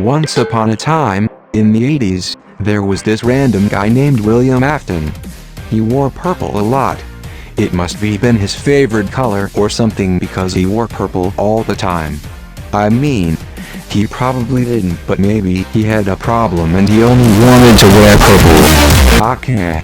Once upon a time, in the 80s, there was this random guy named William Afton. He wore purple a lot. It must be been his favorite color or something because he wore purple all the time. I mean, he probably didn't, but maybe he had a problem and he only wanted to wear purple. Okay.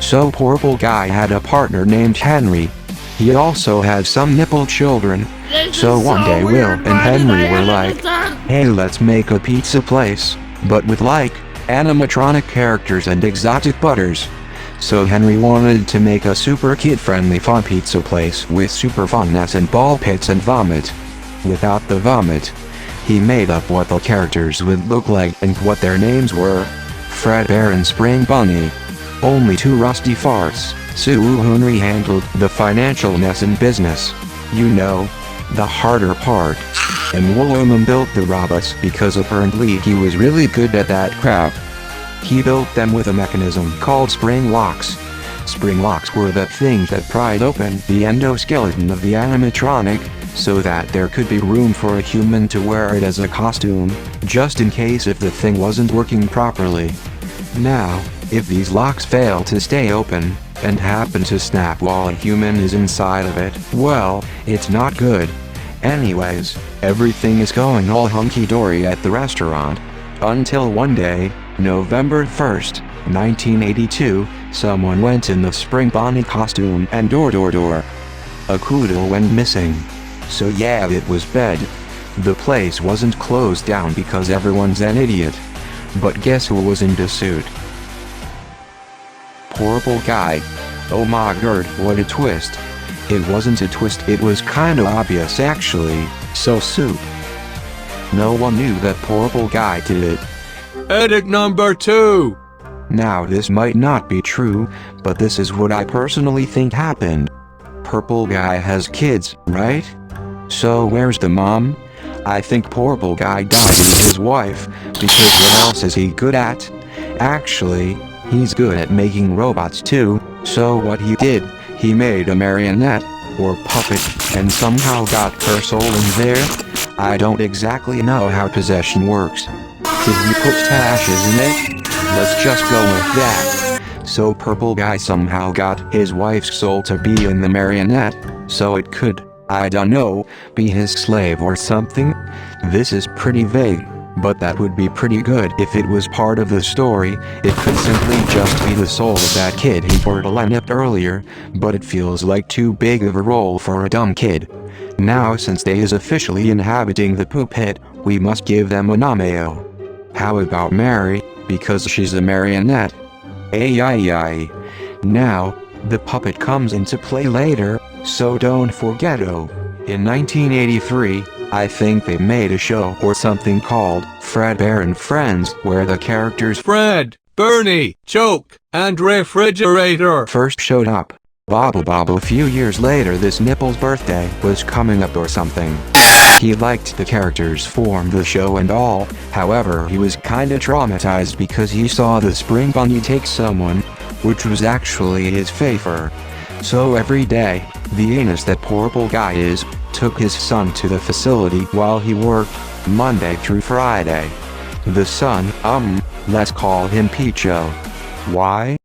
So Purple Guy had a partner named Henry. He also had some nipple children. So one day Will and Henry were like, hey, let's make a pizza place, but with like, animatronic characters and exotic butters. So Henry wanted to make a super kid-friendly fun pizza place with super funness and ball pits and vomit. Without the vomit, he made up what the characters would look like and what their names were. Fred Bear and Spring Bunny. Only two rusty farts. Sue Henry handled the financial mess and business. You know, the harder part. And William built the robots because apparently he was really good at that crap. He built them with a mechanism called spring locks. Spring locks were the things that pried open the endoskeleton of the animatronic, so that there could be room for a human to wear it as a costume, just in case if the thing wasn't working properly. Now, if these locks fail to stay open, and happen to snap while a human is inside of it, well, it's not good. Anyways, everything is going all hunky-dory at the restaurant. Until one day, November 1st, 1982, someone went in the Spring Bunny costume and door. A Koodle went missing. So yeah, it was bad. The place wasn't closed down because everyone's an idiot. But guess who was in the suit? Purple Guy. Oh my god, what a twist. It wasn't a twist, it was kinda obvious actually, so soup. No one knew that Purple Guy did it. Edit number 2. Now this might not be true, but this is what I personally think happened. Purple Guy has kids, right? So where's the mom? I think Purple Guy died with his wife, because what else is he good at? Actually, he's good at making robots too, so what he did, he made a marionette, or puppet, and somehow got her soul in there? I don't exactly know how possession works. Did he put ashes in it? Let's just go with that. So Purple Guy somehow got his wife's soul to be in the marionette, so it could, I don't know, be his slave or something? This is pretty vague, but that would be pretty good if it was part of the story. It could simply just be the soul of that kid he borderlined earlier, but it feels like too big of a role for a dumb kid. Now since they is officially inhabiting the poop pit, we must give them a nameo. How about Mary, because she's a marionette? Ay. Now, the puppet comes into play later, so don't forget-o. In 1983, I think they made a show or something called Fred Bear and Friends, where the characters Fred, Bernie, Choke, and Refrigerator first showed up. Bobble. A few years later this nipple's birthday was coming up or something. He liked the characters from the show and all, however he was kinda traumatized because he saw the Spring Bunny take someone, which was actually his favor. So every day, the anus that Purple Guy is, took his son to the facility while he worked, Monday through Friday. The son, let's call him Picho. Why?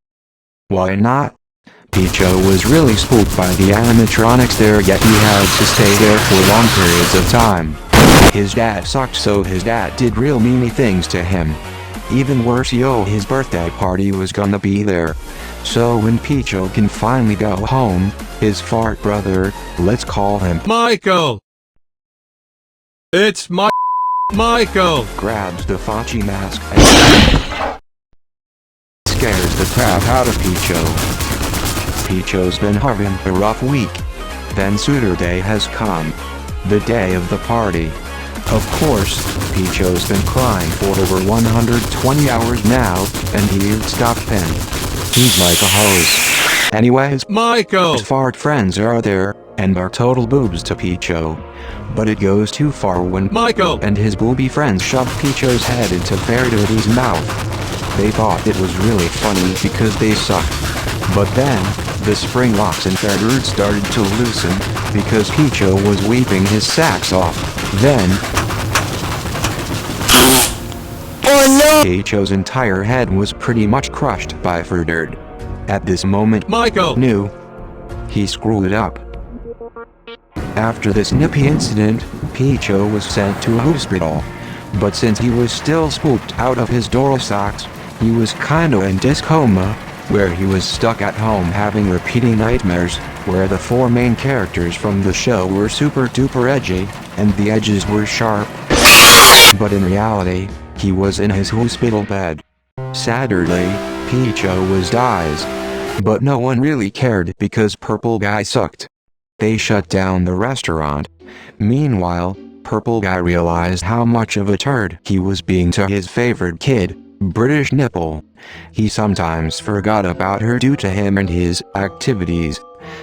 Why not? Picho was really spooked by the animatronics there, yet he had to stay there for long periods of time. His dad sucked, so his dad did real meany things to him. Even worse, his birthday party was gonna be there. So when Picho can finally go home, his fart brother, let's call him Michael. It's Michael. Grabs the Fachi mask and scares the crap out of Picho. Picho's been having a rough week. Then Suitor Day has come. The day of the party. Of course, Picho's been crying for over 120 hours now, and he'd stop then. He's like a hose. Anyways, Michael! His fart friends are there, and are total boobs to Picho. But it goes too far when Michael and his booby friends shove Picho's head into Freddy's mouth. They thought it was really funny because they sucked. But then, the spring locks in Freddy started to loosen, because Picho was weeping his sacks off. Then, H.O.'s entire head was pretty much crushed by Freddy. At this moment, Michael knew he screwed up. After this nippy incident, H.O. was sent to a hospital. But since he was still spooked out of his Dorosocks, he was kinda in coma, where he was stuck at home having repeating nightmares, where the four main characters from the show were super duper edgy, and the edges were sharp. But in reality, he was in his hospital bed. Sadly, H.O. was dies. But no one really cared because Purple Guy sucked. They shut down the restaurant. Meanwhile, Purple Guy realized how much of a turd he was being to his favorite kid, British Nipple. He sometimes forgot about her due to him and his activities.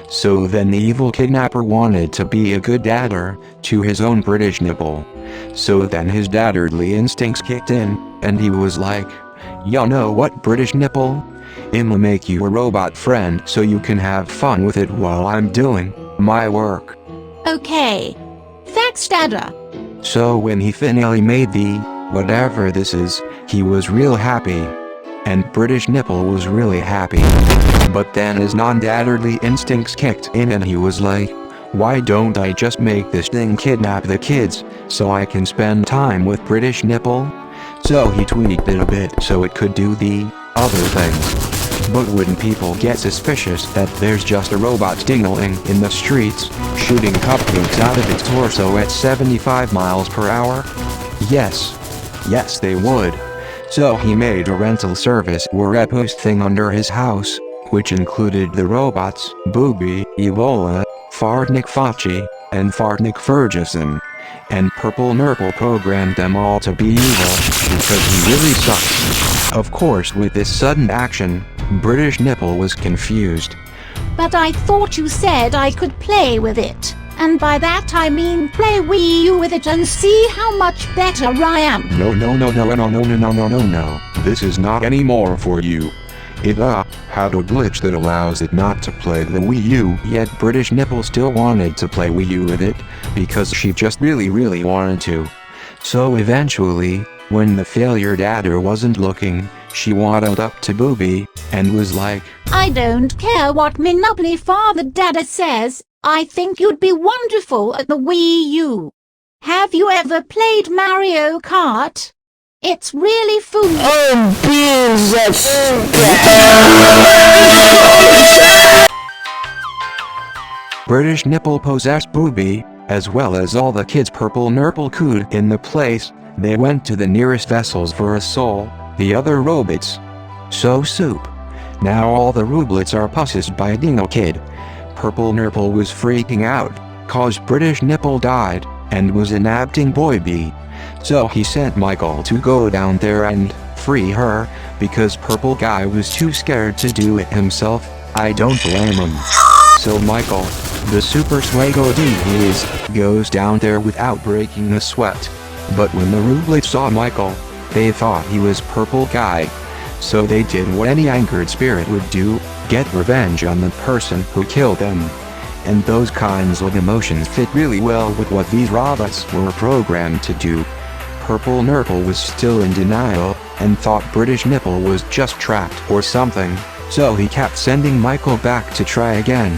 So then the evil kidnapper wanted to be a good dadder to his own British Nipple. So then his dadderly instincts kicked in, and he was like, "You know what, British Nipple? I'ma make you a robot friend so you can have fun with it while I'm doing my work." Okay. Thanks, Dada. So when he finally made the whatever this is, he was real happy. And British Nipple was really happy. But then his non-dadderly instincts kicked in and he was like, "Why don't I just make this thing kidnap the kids, so I can spend time with British Nipple?" So he tweaked it a bit so it could do the other things. But wouldn't people get suspicious that there's just a robot dingling in the streets, shooting cupcakes out of its torso at 75 miles per hour? Yes, they would. So he made a rental service or post thing under his house, which included the robots, Booby, Ebola, Fartnik Fauci, and Fartnik Ferguson. And Purple Nurple programmed them all to be evil, because he really sucks. Of course, with this sudden action, British Nipple was confused. But I thought you said I could play with it. And by that I mean play Wii U with it and see how much better I am. No. This is not anymore for you. It had a glitch that allows it not to play the Wii U, yet British Nipple still wanted to play Wii U with it, because she just really wanted to. So eventually, when the failure dadder wasn't looking, she waddled up to Booby, and was like, "I don't care what Monopoly Father Dada says, I think you'd be wonderful at the Wii U. Have you ever played Mario Kart? It's really food." Oh, beans, that's British Nipple possessed Booby, as well as all the kids Purple Nurple cooed in the place. They went to the nearest vessels for a soul, the other robots. So soup. Now all the Rublets are possessed by a Dingo Kid. Purple Nurple was freaking out, cause British Nipple died, and was enacting Boy B. So he sent Michael to go down there and free her, because Purple Guy was too scared to do it himself. I don't blame him. So Michael, the super swago D he is, goes down there without breaking a sweat. But when the Rublets saw Michael, they thought he was Purple Guy. So they did what any angered spirit would do, get revenge on the person who killed them. And those kinds of emotions fit really well with what these robots were programmed to do. Purple Nurple was still in denial, and thought British Nipple was just trapped or something, so he kept sending Michael back to try again.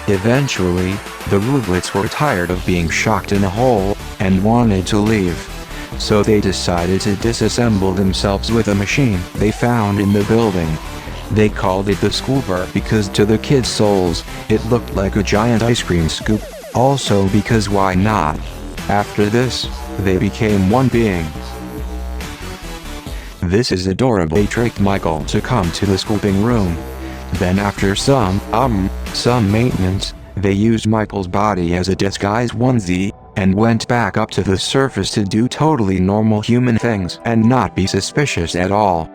Eventually, the Rublets were tired of being shocked in a hole, and wanted to leave. So they decided to disassemble themselves with a machine they found in the building. They called it the Scooper because to the kids' souls, it looked like a giant ice cream scoop, also because why not? After this, they became one being. This is adorable. They tricked Michael to come to the scooping room. Then after some maintenance, they used Michael's body as a disguise onesie, and went back up to the surface to do totally normal human things and not be suspicious at all.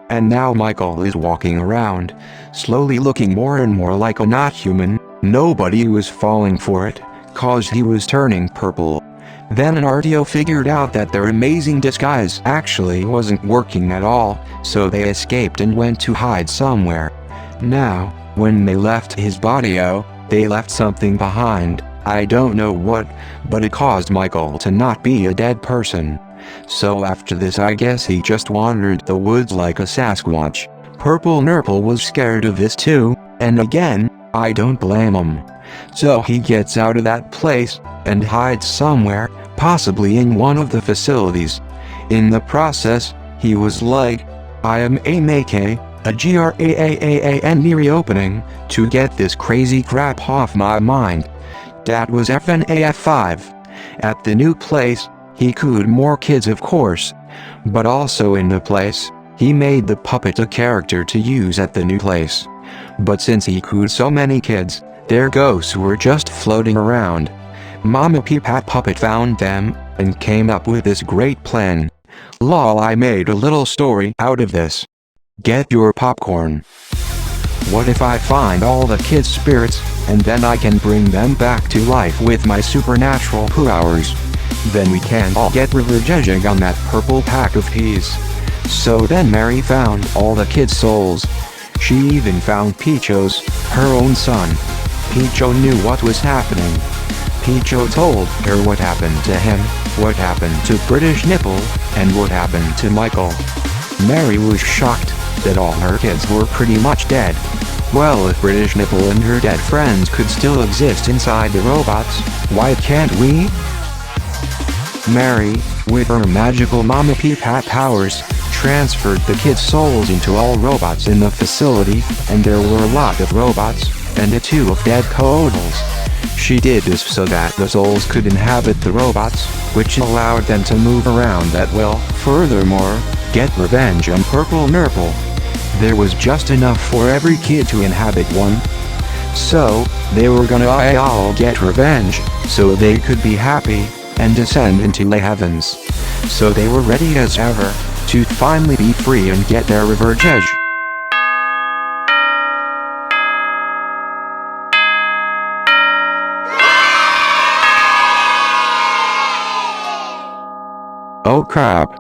And now Michael is walking around, slowly looking more and more like a not human. Nobody was falling for it, cause he was turning purple. Then an RTO figured out that their amazing disguise actually wasn't working at all, so they escaped and went to hide somewhere. Now, when they left his body-o, they left something behind. I don't know what, but it caused Michael to not be a dead person. So after this I guess he just wandered the woods like a Sasquatch. Purple Nurple was scared of this too, and again, I don't blame him. So he gets out of that place, and hides somewhere, possibly in one of the facilities. In the process, he was like, I am making a GRAAAN reopening, to get this crazy crap off my mind. That was FNaF 5. At the new place, he cooed more kids of course. But also in the place, he made the puppet a character to use at the new place. But since he cooed so many kids, their ghosts were just floating around. Mama Peepat Puppet found them, and came up with this great plan. Lol, I made a little story out of this. Get your popcorn. What if I find all the kids' spirits, and then I can bring them back to life with my supernatural powers? Then we can all get revenge on that purple pack of peas. So then Mary found all the kids' souls. She even found Peacho's, her own son. Peacho knew what was happening. Peacho told her what happened to him, what happened to British Nipple, and what happened to Michael. Mary was shocked that all her kids were pretty much dead. Well, if British Nipple and her dead friends could still exist inside the robots, why can't we? Mary, with her magical Mama Peepat powers, transferred the kids' souls into all robots in the facility, and there were a lot of robots, and a two of dead coodles. She did this so that the souls could inhabit the robots, which allowed them to move around at will. Furthermore, get revenge on Purple Nurple. There was just enough for every kid to inhabit one. So, they were gonna all get revenge, so they could be happy, and descend into the heavens. So they were ready as ever, to finally be free and get their revenge. Oh crap.